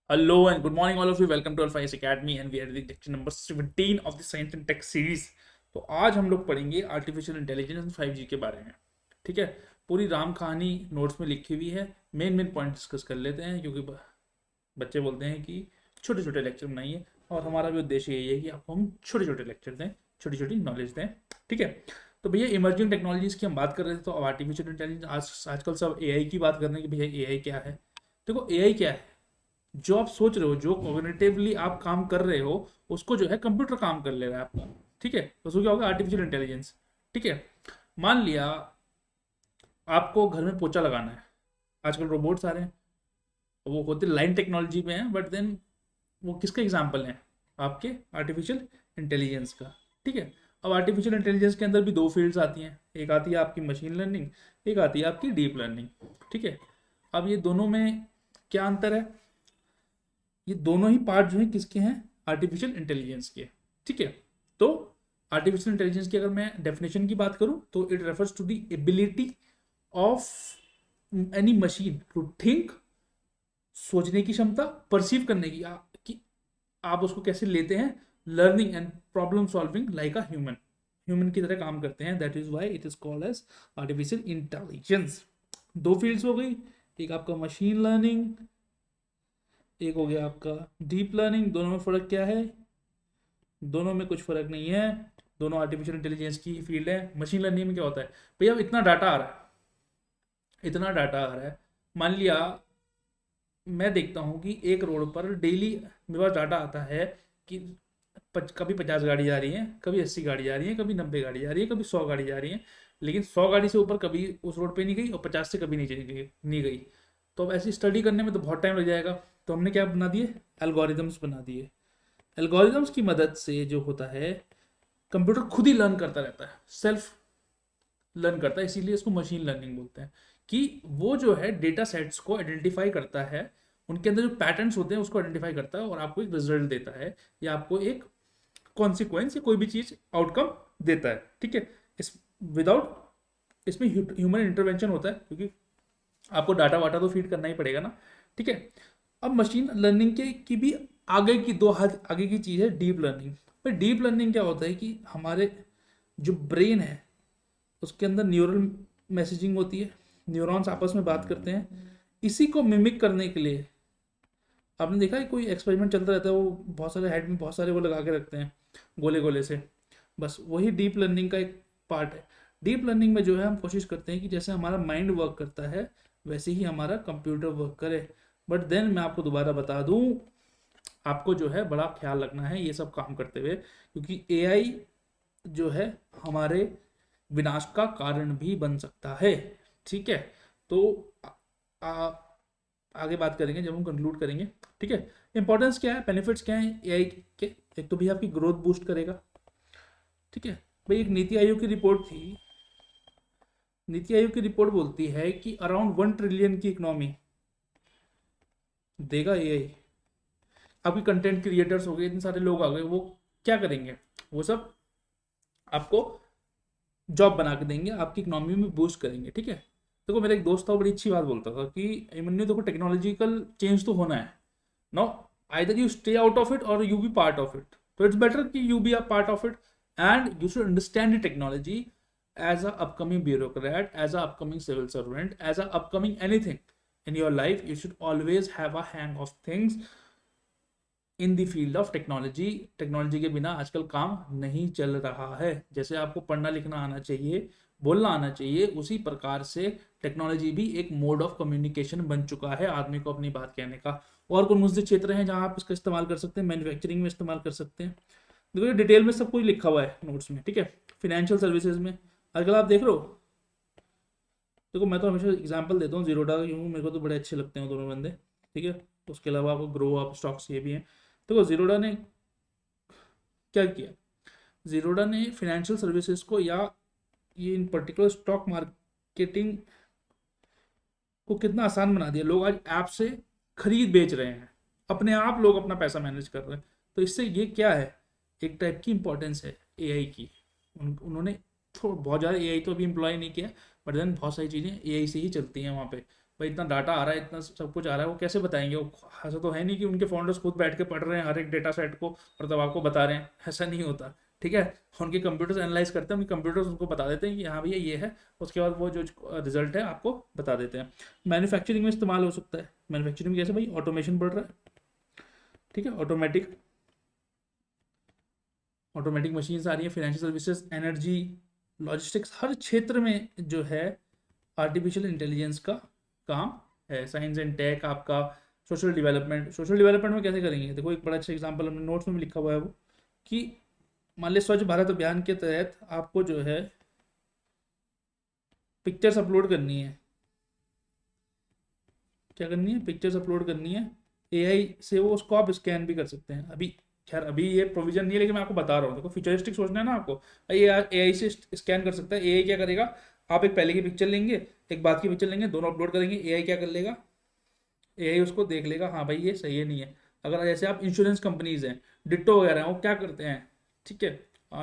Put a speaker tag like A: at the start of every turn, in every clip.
A: Hello and good morning, all of you. Welcome to Alpha Academy, and we are the lecture number 17 of the Science and Tech series. तो आज हम लोग पढ़ेंगे artificial intelligence and 5G के बारे में. ठीक है. पूरी राम कहानी नोट्स में लिखी हुई है. मेन पॉइंट डिस्कस कर लेते हैं क्योंकि बच्चे बोलते हैं कि छोटे छोटे लेक्चर बनाइए, और हमारा भी उद्देश्य यही है कि आपको हम छोटे छोटे लेक्चर दें, छोटी छोटी नॉलेज दें. ठीक है. तो भैया इमर्जिंग टेक्नोलॉजीज की हम बात कर रहे थे, तो अब आर्टिफिशियल इंटेलिजेंस आजकल सब एआई की बात कर रहे हैं कि भैया एआई क्या है. देखो एआई क्या है. जो आप सोच रहे हो, जो कॉग्निटिवली आप काम कर रहे हो, उसको जो है कंप्यूटर काम कर ले रहा है आपका. ठीक है. तो उसको क्या होगा, आर्टिफिशियल इंटेलिजेंस. ठीक है. मान लिया आपको घर में पोछा लगाना है. आजकल रोबोट्स आ रहे हैं, वो होते लाइन टेक्नोलॉजी में है, बट देन वो किसका एग्जाम्पल है, आपके आर्टिफिशियल इंटेलिजेंस का. ठीक है. अब आर्टिफिशियल इंटेलिजेंस के अंदर भी दो फील्ड्स आती हैं. एक आती है आपकी मशीन लर्निंग, एक आती है आपकी डीप लर्निंग. ठीक है. अब ये दोनों में क्या अंतर है. ये दोनों ही पार्ट जो है किसके हैं, आर्टिफिशियल इंटेलिजेंस के. ठीक है. तो आर्टिफिशियल इंटेलिजेंस की अगर मैं डेफिनेशन की बात करूं तो it refers to the ability of any machine to think, सोचने की क्षमता, परसीव करने की कि आप उसको कैसे लेते हैं, learning and problem solving like a human, human की तरह काम करते हैं. That is why it is called as artificial intelligence. दो फील्ड्स हो गई, एक आपका मशीन लर्निंग, एक हो गया आपका डीप लर्निंग. दोनों में फ़र्क क्या है, दोनों में कुछ फ़र्क नहीं है. दोनों आर्टिफिशियल इंटेलिजेंस की फील्ड है. मशीन लर्निंग में क्या होता है भैया, अब इतना डाटा आ रहा है, इतना डाटा आ रहा है. मान लिया मैं देखता हूँ कि एक रोड पर डेली मेरे पास डाटा आता है कि कभी 50 गाड़ी जा रही है, कभी 80 गाड़ी जा रही है, कभी 90 गाड़ी जा रही है, कभी 100 गाड़ी जा रही है. लेकिन 100 गाड़ी से ऊपर कभी उस रोड पे नहीं गई, और 50 से कभी नहीं गई. तो अब ऐसी स्टडी करने में तो बहुत टाइम लग जाएगा. तो हमने क्या बना दिए, एल्गोरिदम्स बना दिए. एल्गोरिदम्स की मदद से जो होता है, कंप्यूटर खुद ही लर्न करता रहता है, सेल्फ लर्न करता है. इसीलिए इसको मशीन लर्निंग बोलते हैं कि वो जो है डेटा सेट्स को आइडेंटिफाई करता है, उनके अंदर जो पैटर्न्स होते हैं उसको आइडेंटिफाई करता है, और आपको एक रिजल्ट देता है, या आपको एक कॉन्सिक्वेंस या कोई भी चीज आउटकम देता है. ठीक है. इस विदाउट इसमें ह्यूमन इंटरवेंशन होता है, क्योंकि आपको डाटा वाटा तो फीड करना ही पड़ेगा ना. ठीक है. अब मशीन लर्निंग के की भी आगे की दो हाथ आगे की चीज़ है डीप लर्निंग. पर डीप लर्निंग क्या होता है कि हमारे जो ब्रेन है उसके अंदर न्यूरल मैसेजिंग होती है, न्यूरॉन्स आपस में बात करते हैं. इसी को मिमिक करने के लिए आपने देखा है कोई एक्सपेरिमेंट चलता रहता है, वो बहुत सारे हेड में बहुत सारे वो लगा के रखते हैं गोले गोले से. बस वही डीप लर्निंग का एक पार्ट है. डीप लर्निंग में जो है हम कोशिश करते हैं कि जैसे हमारा माइंड वर्क करता है वैसे ही हमारा कंप्यूटर वर्क करे. बट देन मैं आपको दोबारा बता दूं, आपको जो है बड़ा ख्याल रखना है ये सब काम करते हुए, क्योंकि एआई जो है हमारे विनाश का कारण भी बन सकता है. ठीक है. तो आ, आगे बात करेंगे जब हम कंक्लूड करेंगे. ठीक है. इंपॉर्टेंस क्या है, बेनिफिट्स क्या है एआई के. एक तो भी आपकी ग्रोथ बूस्ट करेगा. ठीक है. भाई एक नीति आयोग की रिपोर्ट थी, नीति आयोग की रिपोर्ट बोलती है कि अराउंड 1 ट्रिलियन की इकोनॉमी देगा एआई. आपके कंटेंट क्रिएटर्स हो गए, इतने सारे लोग आ गए, वो क्या करेंगे, वो सब आपको जॉब बना के देंगे, आपकी इकोनॉमी में बूस्ट करेंगे. ठीक है. देखो मेरा एक दोस्त था, वो बड़ी अच्छी बात बोलता था कि अभिमन्यु देखो टेक्नोलॉजिकल चेंज तो होना है. No, either you stay out of it और you be part of it. तो इट्स बेटर कि you be a part of it, and you should understand the technology as a upcoming bureaucrat, as a upcoming civil servant, as a upcoming anything in your life. You should always have a hang of things in the field of technology. Technology के बिना आजकल काम नहीं चल रहा है. जैसे आपको पढ़ना लिखना आना चाहिए, बोलना आना चाहिए, उसी प्रकार से टेक्नोलॉजी भी एक मोड ऑफ कम्युनिकेशन बन चुका है आदमी को अपनी बात कहने का. और कौन से क्षेत्र हैं जहां आप इसका इस्तेमाल कर सकते हैं, मैन्युफैक्चरिंग में इस्तेमाल कर सकते हैं. देखो ये डिटेल में सब कुछ लिखा हुआ है नोट्स में. ठीक है. फिनेंशियल सर्विसेज में आजकल आप देख रहे हो, देखो मैं तो हमेशा एग्जांपल देता हूँ जीरोडा, क्योंकि मेरे को तो बड़े अच्छे लगते हैं वो दोनों बंदे. ठीक है. उसके अलावा आपको ग्रो अप स्टॉक्स ये भी हैं. देखो जीरोडा ने क्या किया, जीरोडा ने फाइनेंशियल सर्विसेज को, या ये इन पर्टिकुलर स्टॉक मार्केटिंग को कितना आसान बना दिया. लोग आज ऐप से खरीद बेच रहे हैं, अपने आप लोग अपना पैसा मैनेज कर रहे हैं. तो इससे ये क्या है, एक टाइप की इंपॉर्टेंस है एआई की. उन्होंने बहुत ज़्यादा एआई तो अभी एम्प्लॉय नहीं किया, बट देन बहुत सारी चीज़ें एआई से ही चलती हैं वहाँ पे. भाई इतना डाटा आ रहा है, इतना सब कुछ आ रहा है, वो कैसे बताएंगे? वो ऐसा तो है नहीं कि उनके फाउंडर्स खुद बैठ के पढ़ रहे हैं हर एक डेटा सेट को और तब आपको बता रहे हैं, ऐसा नहीं होता। ठीक है, उनके कंप्यूटर्स एनालाइज करते हैं, उनके कंप्यूटर्स उनको बता देते हैं कि हाँ भैया ये है, उसके बाद वो जो रिजल्ट है आपको बता देते हैं। मैन्युफैक्चरिंग में इस्तेमाल हो सकता है। मैन्युफैक्चरिंग कैसे भाई? ऑटोमेशन बढ़ रहा है, ठीक है, ऑटोमेटिक ऑटोमेटिक मशीन्स आ रही हैं, फाइनेंशियल सर्विसेज, एनर्जी, लॉजिस्टिक्स, हर क्षेत्र में जो है आर्टिफिशियल इंटेलिजेंस का काम है। साइंस एंड टेक आपका, सोशल डेवलपमेंट, सोशल डेवलपमेंट में कैसे करेंगे? देखो एक बड़ा अच्छा एग्जांपल हमने नोट्स में भी लिखा हुआ है वो, कि मान लीजिए स्वच्छ भारत अभियान के तहत आपको जो है पिक्चर्स अपलोड करनी है। क्या करनी है? पिक्चर्स अपलोड करनी है। एआई से वो उसको आप स्कैन भी कर सकते हैं। अभी खैर अभी ये प्रोविजन नहीं है, लेकिन मैं आपको बता रहा हूँ। देखो फ्यूचरिस्टिक सोचना है ना आपको, ये एआई से स्कैन कर सकता है। एआई क्या करेगा? आप एक पहले की पिक्चर लेंगे, एक बाद की पिक्चर लेंगे, दोनों अपलोड करेंगे, एआई क्या कर लेगा? एआई उसको देख लेगा, हाँ भाई ये सही है नहीं है। अगर जैसे आप इंश्योरेंस कंपनीज हैं, डिट्टो वगैरह हैं, वो क्या करते हैं? ठीक है,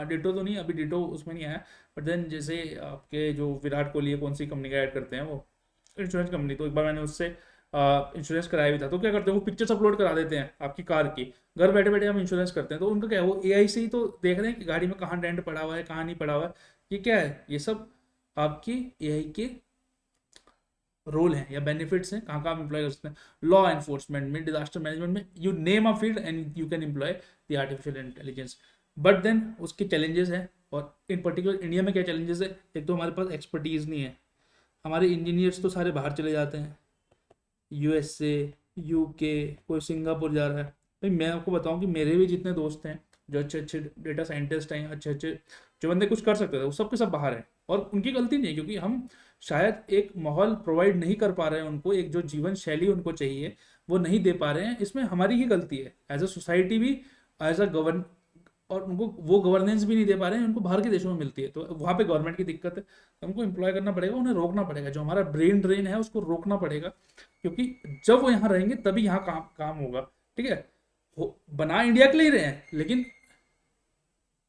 A: डिट्टो तो नहीं, अभी डिट्टो उसमें नहीं आया, बट देन जैसे आपके जो विराट कोहली है, कौन सी कंपनी का ऐड करते हैं वो, इंश्योरेंस कंपनी, तो एक बार मैंने उससे इंश्योरेंस कराया भी था। तो क्या करते हैं वो? पिक्चर्स अपलोड करा देते हैं आपकी कार की, घर बैठे बैठे हम इंश्योरेंस करते हैं। तो उनका क्या है? वो एआई से ही तो देख रहे हैं कि गाड़ी में कहाँ डेंट पड़ा हुआ है, कहाँ नहीं पड़ा हुआ है। ये क्या है? ये सब आपकी एआई के रोल हैं या बेनिफिट्स हैं, कहाँ कहाँ आप इम्प्लॉय कर सकते हैं। लॉ एनफोर्समेंट में, डिजास्टर मैनेजमेंट में, you name a field and you can employ the artificial intelligence. But then उसके चैलेंजेस हैं, और इन पर्टिकुलर इंडिया में क्या चैलेंजेस है? एक तो हमारे पास एक्सपर्टीज़ नहीं है, हमारे इंजीनियर्स तो सारे बाहर चले जाते हैं, यूएसए, यूके, कोई सिंगापुर जा रहा है। भाई मैं आपको बताऊं कि मेरे भी जितने दोस्त हैं जो अच्छे अच्छे डेटा साइंटिस्ट हैं, अच्छे अच्छे जो बंदे कुछ कर सकते थे, वो सब के सब बाहर हैं। और उनकी गलती नहीं है, क्योंकि हम शायद एक माहौल प्रोवाइड नहीं कर पा रहे हैं उनको, एक जो जीवन शैली उनको चाहिए वो नहीं दे पा रहे हैं। इसमें हमारी ही गलती है एज अ सोसाइटी भी, एज अ गवर्न, और उनको वो गवर्नेंस भी नहीं दे पा रहे हैं, उनको बाहर के देशों में मिलती है। तो वहाँ पे गवर्नमेंट की दिक्कत है, हमको एम्प्लॉय करना पड़ेगा, उन्हें रोकना पड़ेगा। जो हमारा ब्रेन ड्रेन है उसको रोकना पड़ेगा, क्योंकि जब वो यहाँ रहेंगे तभी यहाँ काम काम होगा। ठीक है, बना इंडिया के लिए ही रहे हैं, लेकिन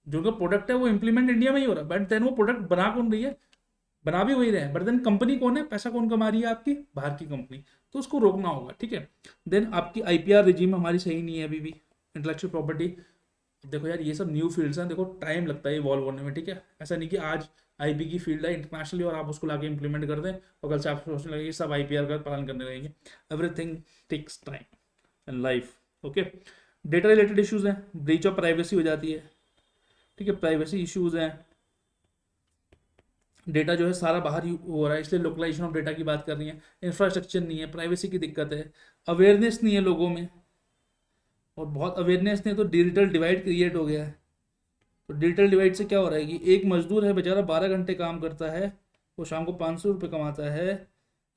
A: जो उनका प्रोडक्ट है वो इम्प्लीमेंट इंडिया में ही हो रहा है, बट देन वो प्रोडक्ट बना कौन रही है? बना भी वही रहे हैं, बट देन कंपनी कौन है? पैसा कौन कमा रही है? आपकी बाहर की कंपनी। तो उसको रोकना होगा। ठीक है, देन आपकी आईपीआर रिजीम हमारी सही नहीं है अभी भी, इंटेलेक्चुअल प्रॉपर्टी। देखो यार, ये सब न्यू फील्ड्स हैं, देखो टाइम लगता है इवॉल्व होने में। ठीक है, ऐसा नहीं कि आज आईपी की फील्ड है इंटरनेशनली और आप उसको लाके इंप्लीमेंट कर दें और कल से आप सोचने लगे सब आईपीआर का पालन करने लगेंगे। Everything takes time in life. Okay, data related issues हैं, ब्रीच ऑफ प्राइवेसी हो जाती है। ठीक है, प्राइवेसी इश्यूज हैं, डेटा जो है सारा बाहर ही हो रहा है, इसलिए लोकलाइजेशन ऑफ डेटा की बात कर रही है। इंफ्रास्ट्रक्चर नहीं है, प्राइवेसी की दिक्कत है, अवेयरनेस नहीं है लोगों में, और बहुत अवेयरनेस नहीं है तो डिजिटल डिवाइड क्रिएट हो गया है। तो डिजिटल डिवाइड से क्या हो रहा है कि एक मजदूर है बेचारा 12 घंटे काम करता है, वो शाम को 500 रुपये कमाता है।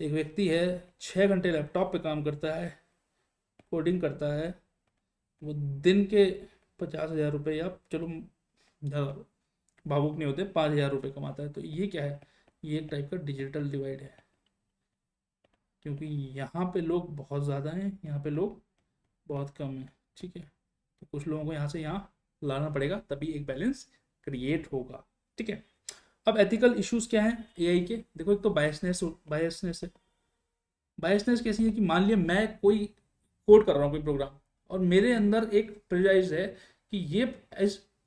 A: एक व्यक्ति है 6 घंटे लैपटॉप पे काम करता है, कोडिंग करता है, वो दिन के 50,000 रुपये, या चलो ज़्यादा भावुक नहीं होते, 5,000 रुपये कमाता है। तो ये क्या है? ये एक टाइप का डिजिटल डिवाइड है, क्योंकि यहाँ पे लोग बहुत ज़्यादा हैं, यहाँ पे लोग बहुत कम हैं। ठीक है, तो कुछ लोगों को यहाँ से यहाँ लाना पड़ेगा, तभी एक बैलेंस क्रिएट होगा। ठीक है, अब एथिकल इश्यूज क्या हैं एआई के? देखो एक तो बायसनेस है। बायसनेस कैसी है कि मान लिया मैं कोई कोड कर रहा हूँ कोई प्रोग्राम, और मेरे अंदर एक प्रेजुडाइज है कि ये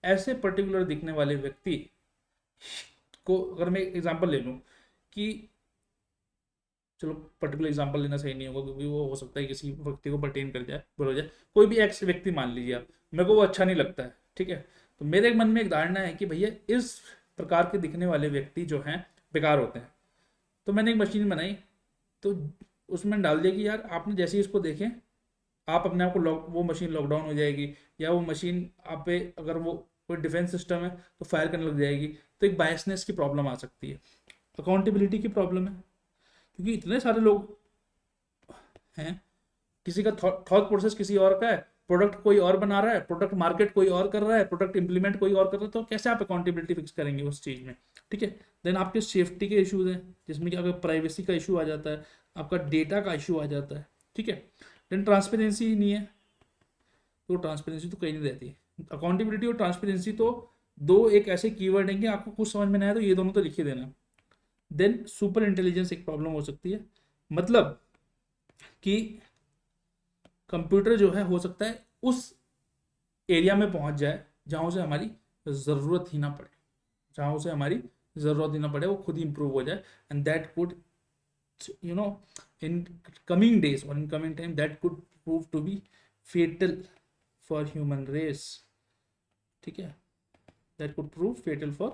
A: ऐसे पर्टिकुलर दिखने वाले व्यक्ति को, अगर मैं एग्जांपल ले लूँ कि, चलो पर्टिकुलर एग्जांपल लेना सही नहीं होगा क्योंकि वो हो सकता है किसी व्यक्ति को पर्टेन कर जाए, बोला जाए कोई भी एक्स व्यक्ति मान लीजिए आप, मेरे को वो अच्छा नहीं लगता है। ठीक है, तो मेरे मन में एक धारणा है कि भैया इस प्रकार के दिखने वाले व्यक्ति जो हैं बेकार होते हैं। तो मैंने एक मशीन बनाई, तो उसमें डाल दिया कि यार आपने जैसे ही इसको देखें, आप अपने आप को लॉक, वो मशीन लॉकडाउन हो जाएगी, या वो मशीन आप पे अगर वो कोई डिफेंस सिस्टम है तो फायर करने लग जाएगी। तो एक बायसनेस की प्रॉब्लम आ सकती है, अकाउंटेबिलिटी की प्रॉब्लम है, क्योंकि इतने सारे लोग हैं, किसी का थॉट प्रोसेस किसी और का है, प्रोडक्ट कोई और बना रहा है, प्रोडक्ट मार्केट कोई और कर रहा है, प्रोडक्ट इंप्लीमेंट कोई और कर रहा है, तो कैसे आप अकाउंटेबिलिटी फिक्स करेंगे उस चीज़ में? ठीक है, देन आपके सेफ्टी के इश्यूज हैं, जिसमें कि अगर प्राइवेसी का इशू आ जाता है, आपका डेटा का इशू आ जाता है। ठीक है, देन ट्रांसपेरेंसी नहीं है, तो ट्रांसपेरेंसी तो कहीं नहीं रहती। अकाउंटेबिलिटी और ट्रांसपेरेंसी तो दो एक ऐसे कीवर्ड हैं कि आपको कुछ समझ में नहीं आया तो ये दोनों तो लिख ही देना। देन सुपर इंटेलिजेंस एक प्रॉब्लम हो सकती है, मतलब कि कंप्यूटर जो है हो सकता है उस एरिया में पहुंच जाए जहां उसे हमारी ज़रूरत ही ना पड़े, जहां उसे हमारी ज़रूरत ही ना पड़े, वो खुद ही इंप्रूव हो जाए। And that could, you know, in coming days or in coming time, that could prove to be fatal for human race, ठीक है, that could prove fatal for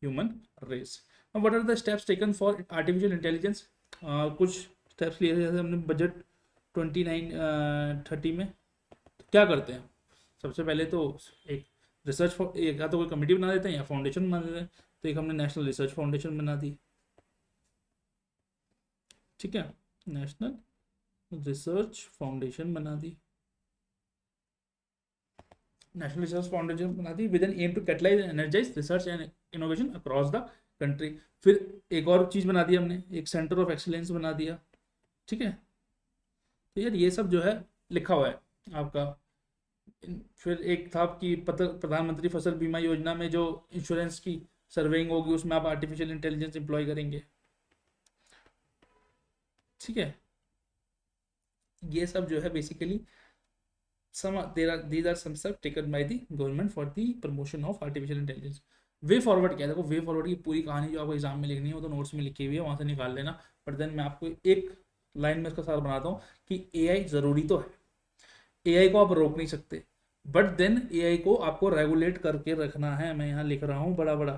A: human race. Now what are the steps taken for artificial intelligence? कुछ steps लिए जैसे हमने budget 29-30 में तो क्या करते हैं, सबसे पहले तो एक रिसर्च, एक या तो कोई कमेटी बना देते हैं या फाउंडेशन बना देते हैं। तो एक हमने नेशनल रिसर्च फाउंडेशन बना दी, ठीक है, नेशनल रिसर्च फाउंडेशन बना दी, नेशनल रिसर्च फाउंडेशन बना दी with an aim to catalyse and energise research and innovation across the country. फिर एक और चीज़ बना दी हमने, एक सेंटर ऑफ एक्सीलेंस बना दिया, ठीक है। तो यार ये सब जो है लिखा हुआ है आपका। फिर एक था कि प्रधानमंत्री फसल बीमा योजना में जो इंश्योरेंस की सर्वेइंग होगी उसमें आप आर्टिफिशियल इंटेलिजेंस एम्प्लॉय करेंगे, ठीक है। ये सब जो है basically these are some steps taken by the government for the promotion of artificial intelligence. Way forward क्या है, देखो वे फॉरवर्ड की पूरी कहानी जो आपको एग्जाम में लिखनी है वो तो नोट्स में लिखी हुई है, वहां से निकाल लेना। बट देन मैं आपको एक लाइन में इसका सार बनाता हूँ कि एआई ज़रूरी तो है, एआई को आप रोक नहीं सकते, बट देन एआई को आपको रेगुलेट करके रखना है। मैं यहाँ लिख रहा हूँ बड़ा बड़ा,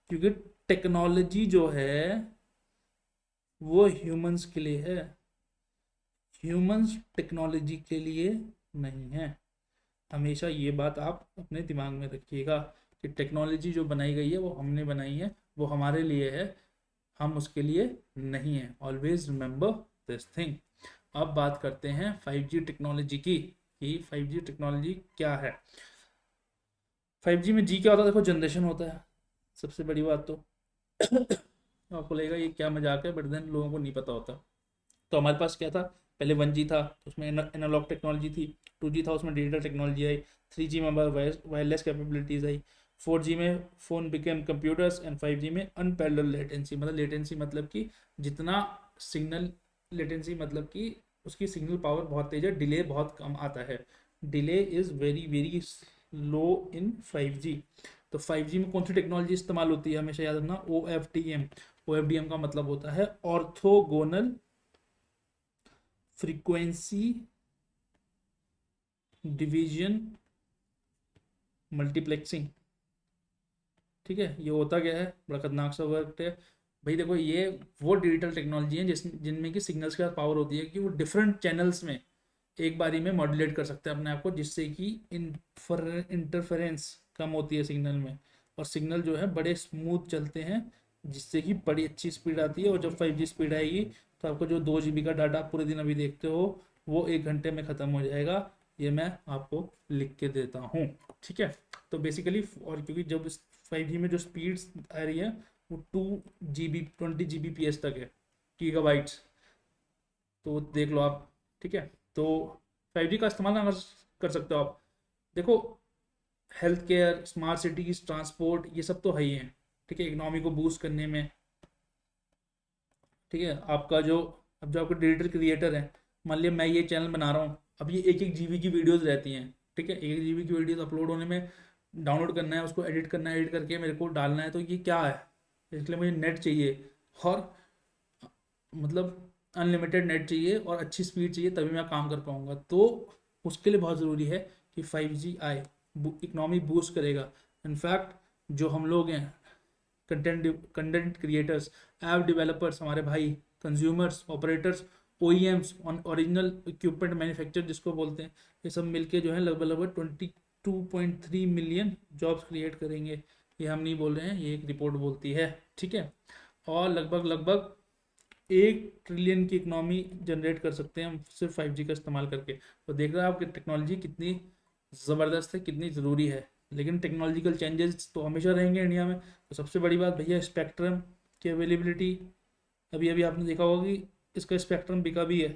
A: क्योंकि टेक्नोलॉजी जो है वो ह्यूमंस के लिए है, ह्यूमंस टेक्नोलॉजी के लिए नहीं है। हमेशा ये बात आप अपने दिमाग में रखिएगा कि टेक्नोलॉजी जो बनाई गई है वो हमने बनाई है, वो हमारे लिए है, हम उसके लिए नहीं है। Always remember this thing. अब बात करते हैं 5G टेक्नोलॉजी की, कि 5G टेक्नोलॉजी क्या है। 5G में जी क्या होता है, देखो जनरेशन होता है सबसे बड़ी बात तो आपको लगेगा ये क्या मजाक है, बट देन लोगों को नहीं पता होता। तो हमारे पास क्या था, पहले 1G था तो उसमें एनालॉग टेक्नोलॉजी थी, 2G था उसमें डिजिटल टेक्नोलॉजी आई, 3G में वायरलेस कैपेबिलिटीज आई, 4G में phone became computers and 5G में अनपैरेलल लेटेंसी। मतलब लेटेंसी मतलब कि जितना सिग्नल, लेटेंसी मतलब कि उसकी सिग्नल पावर बहुत तेज है, डिले बहुत कम आता है, delay is very very low in 5G। तो 5G में कौन सी टेक्नोलॉजी इस्तेमाल होती है, हमेशा याद रखना, OFDM। OFDM का मतलब होता है ऑर्थोगोनल फ्रीक्वेंसी डिवीजन मल्टीप्लेक्सिंग, ठीक है। ये होता क्या है, बड़ा खतरनाक सा वर्क है भाई। देखो ये वो डिजिटल टेक्नोलॉजी है जिनमें कि सिग्नल्स के साथ पावर होती है कि वो डिफरेंट चैनल्स में एक बारी में मॉड्यूलेट कर सकते हैं अपने आप को, जिससे कि इंटरफेरेंस कम होती है सिग्नल में, और सिग्नल जो है बड़े स्मूथ चलते हैं, जिससे कि बड़ी अच्छी स्पीड आती है। और जब 5G स्पीड आएगी तो आपको जो 2 GB का डाटा पूरे दिन अभी देखते हो वो 1 घंटे में ख़त्म हो जाएगा। ये मैं आपको लिख के देता हूँ, ठीक है। तो बेसिकली, और क्योंकि जब 5G में जो स्पीड्स आ रही है वो 2 GB 20 Gbps तक है, गीगाबाइट्स, तो देख लो आप, ठीक है। तो 5G का इस्तेमाल ना कर सकते हो आप। देखो health care, smart cities, transport, ये सब तो है ही हैं, ठीक है, इकोनॉमी को बूस्ट करने में, ठीक है। आपका जो, अब जो आपके डिजिटल क्रिएटर हैं, मान लिया मैं ये चैनल बना रहा हूँ, अब ये 1-1 GB की वीडियोस रहती हैं, ठीक है। 1 GB की वीडियोस अपलोड होने में, डाउनलोड करना है उसको, एडिट करना है, एडिट करके मेरे को डालना है, तो ये क्या है, इसके लिए मुझे नेट चाहिए, और मतलब अनलिमिटेड नेट चाहिए और अच्छी स्पीड चाहिए, तभी मैं काम कर पाऊँगा। तो उसके लिए बहुत ज़रूरी है कि 5G आए, इकनॉमी बूस्ट करेगा। इनफैक्ट जो हम लोग हैं कंटेंट क्रिएटर्स, ऐप डेवलपर्स, हमारे भाई, consumers, operators, OEMs, original equipment manufacture जिसको बोलते हैं, ये सब मिलके जो है लगभग लगभग 22.3 मिलियन जॉब्स क्रिएट करेंगे। ये हम नहीं बोल रहे हैं, ये एक रिपोर्ट बोलती है, ठीक है। और लगभग लगभग 1 ट्रिलियन की इकनॉमी जनरेट कर सकते हैं हम सिर्फ 5G का इस्तेमाल करके। तो देख रहे हैं आप कि टेक्नोलॉजी कितनी ज़बरदस्त है, कितनी ज़रूरी है। लेकिन टेक्नोलॉजिकल चेंजेस तो हमेशा रहेंगे इंडिया में। तो सबसे बड़ी बात भैया, स्पेक्ट्रम की अवेलेबिलिटी। अभी अभी आपने देखा होगा कि इसका स्पेक्ट्रम बिका भी है,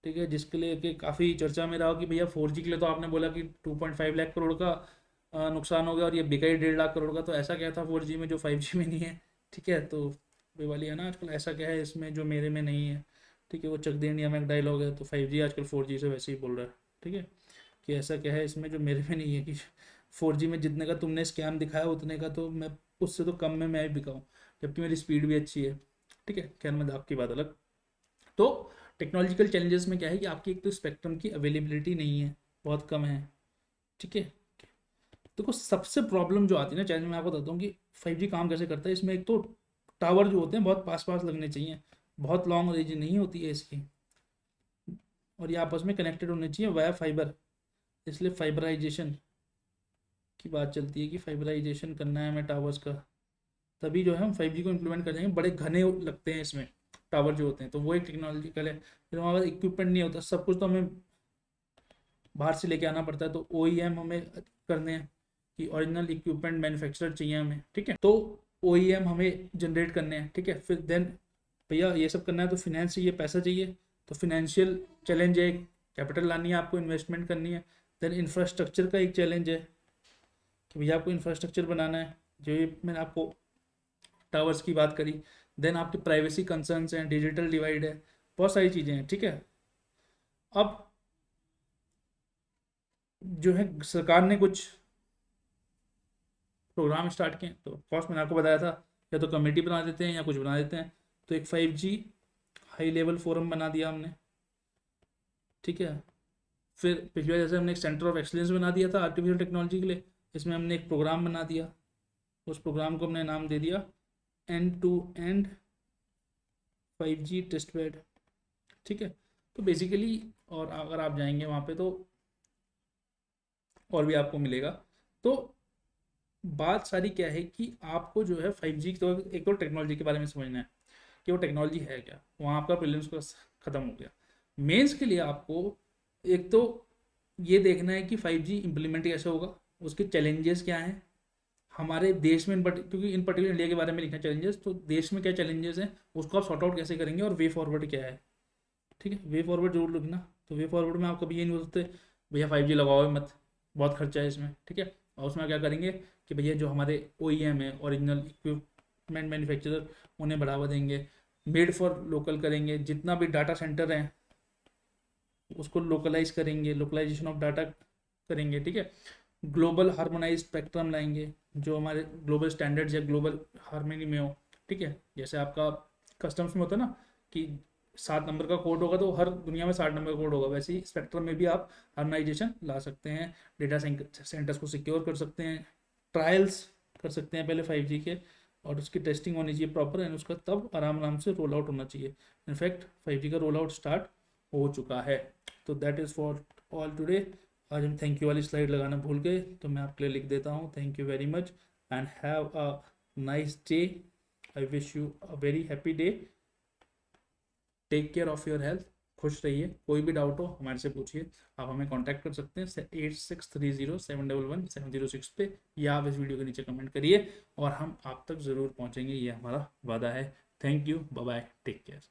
A: ठीक है, जिसके लिए कि काफ़ी चर्चा में रहा कि भैया 4G के लिए तो आपने बोला कि 2.5 लाख करोड़ का नुकसान हो गया, और ये बिका ही 1.5 लाख करोड़ का। तो ऐसा क्या था 4G में जो 5G में नहीं है, ठीक है। तो वे वाली है ना आजकल, ऐसा क्या है इसमें जो मेरे में नहीं है, ठीक है, वो चक दे इंडिया में एक डायलॉग है, तो 5G आजकल 4G से वैसे ही बोल रहा है, ठीक है, कि ऐसा क्या है इसमें जो मेरे में नहीं है, कि 4G में जितने का तुमने स्कैम दिखाया उतने का तो मैं, उससे तो कम में मैं भी बिकाऊँ, जबकि मेरी स्पीड भी अच्छी है, ठीक है, खैर मजाक की बात अलग। तो टेक्नोलॉजिकल चैलेंजेस में क्या है कि आपकी एक तो स्पेक्ट्रम की अवेलेबिलिटी नहीं है, बहुत कम है, ठीक है। देखो सबसे प्रॉब्लम जो आती है ना चैलेंज, मैं आपको बताता हूँ कि 5G काम कैसे करता है। इसमें एक तो टावर जो होते हैं बहुत पास पास लगने चाहिए, बहुत लॉन्ग रेंज नहीं होती है इसकी, और ये आपस में कनेक्टेड होने चाहिए वाया फाइबर, इसलिए फाइबराइजेशन की बात चलती है कि फाइबराइजेशन करना है हमें टावर्स का, तभी जो है हम 5G को इम्प्लीमेंट कर जाएंगे। बड़े घने लगते हैं इसमें टावर जो होते हैं, तो वो एक टेक्नोलॉजिकल है। फिर हमारे पास इक्विपमेंट नहीं होता, सब कुछ तो हमें बाहर से लेके आना पड़ता है, तो OEM हमें करने हैं कि ओरिजिनल इक्विपमेंट मैन्युफैक्चरर चाहिए हमें, ठीक है, तो OEM हमें जनरेट करने हैं, ठीक है। फिर देन भैया ये सब करना है तो फिनेंस चाहिए, पैसा चाहिए, तो फिनेंशियल चैलेंज है, कैपिटल लानी है आपको, इन्वेस्टमेंट करनी है। देन इंफ्रास्ट्रक्चर का एक चैलेंज है कि भैया आपको इंफ्रास्ट्रक्चर बनाना है, जो ये मैंने आपको टावर्स की बात करी। देन आपकी प्राइवेसी कंसर्न्स हैं, डिजिटल डिवाइड है, बहुत सारी चीज़ें हैं, ठीक है। अब जो है सरकार ने कुछ प्रोग्राम स्टार्ट किए, तो फर्स्ट मैंने आपको बताया था, या तो कमेटी बना देते हैं या कुछ बना देते हैं, तो एक 5G हाई लेवल फोरम बना दिया हमने, ठीक है। फिर पिछली बार जैसे हमने एक सेंटर ऑफ एक्सलेंस बना दिया था आर्टिफिशियल टेक्नोलॉजी के लिए, इसमें हमने एक प्रोग्राम बना दिया, उस प्रोग्राम को हमने नाम दे दिया end to end 5G test bed, ठीक है। तो बेसिकली, और अगर आप जाएंगे वहाँ पे तो और भी आपको मिलेगा। तो बात सारी क्या है कि आपको जो है 5G तो एक तो टेक्नोलॉजी के बारे में समझना है कि वो टेक्नोलॉजी है क्या, वहाँ आपका प्रीलिम्स का खत्म हो गया। मेंस के लिए आपको एक तो ये देखना है कि 5G इम्प्लीमेंट कैसे होगा, उसके चैलेंजेस क्या हैं हमारे देश में, बट क्योंकि इन पर्टिकुलर इंडिया के बारे में लिखना चैलेंजेस, तो देश में क्या चैलेंजेस हैं उसको आप सॉर्ट आउट कैसे करेंगे, और वे फॉरवर्ड क्या है, ठीक है। वे फॉरवर्ड जरूर लिखना। तो वे फॉरवर्ड में आप कभी ये नहीं बोल सकते भैया 5G लगाओ मत, बहुत खर्चा है इसमें, ठीक है। और उसमें क्या करेंगे कि भैया जो हमारे OEM है, ओरिजिनल इक्विपमेंट मैन्युफैक्चरर, उन्हें बढ़ावा देंगे, मेड फॉर लोकल करेंगे, जितना भी डाटा सेंटर है उसको लोकलाइज करेंगे, लोकलाइजेशन ऑफ डाटा करेंगे, ठीक है। ग्लोबल हार्मोनाइज स्पेक्ट्रम लाएंगे जो हमारे ग्लोबल स्टैंडर्ड्स या ग्लोबल हार्मनी में हो, ठीक है। जैसे आपका कस्टम्स में होता है ना कि 7 नंबर का कोड होगा तो हर दुनिया में 60 नंबर का कोड होगा, वैसे ही स्पेक्ट्रम में भी आप हार्मोनाइजेशन ला सकते हैं, डेटा सेंटर्स को सिक्योर कर सकते हैं, ट्रायल्स कर सकते हैं पहले 5G के, और उसकी टेस्टिंग होनी चाहिए प्रॉपर, एंड उसका तब आराम आराम से रोल आउट होना चाहिए। इनफैक्ट 5G का रोल आउट स्टार्ट हो चुका है। तो that is for all today. आज हम थैंक यू वाली स्लाइड लगाना भूल गए, तो मैं आपके लिए लिख देता हूँ, thank you very much and have a nice day. I wish you a very happy day. Take care of your health, खुश रहिए। कोई भी डाउट हो हमारे से पूछिए, आप हमें कांटेक्ट कर सकते हैं 8630711706 पे, या आप इस वीडियो के नीचे कमेंट करिए और हम आप तक ज़रूर पहुँचेंगे, ये हमारा वादा है। Thank you, bye bye, take care.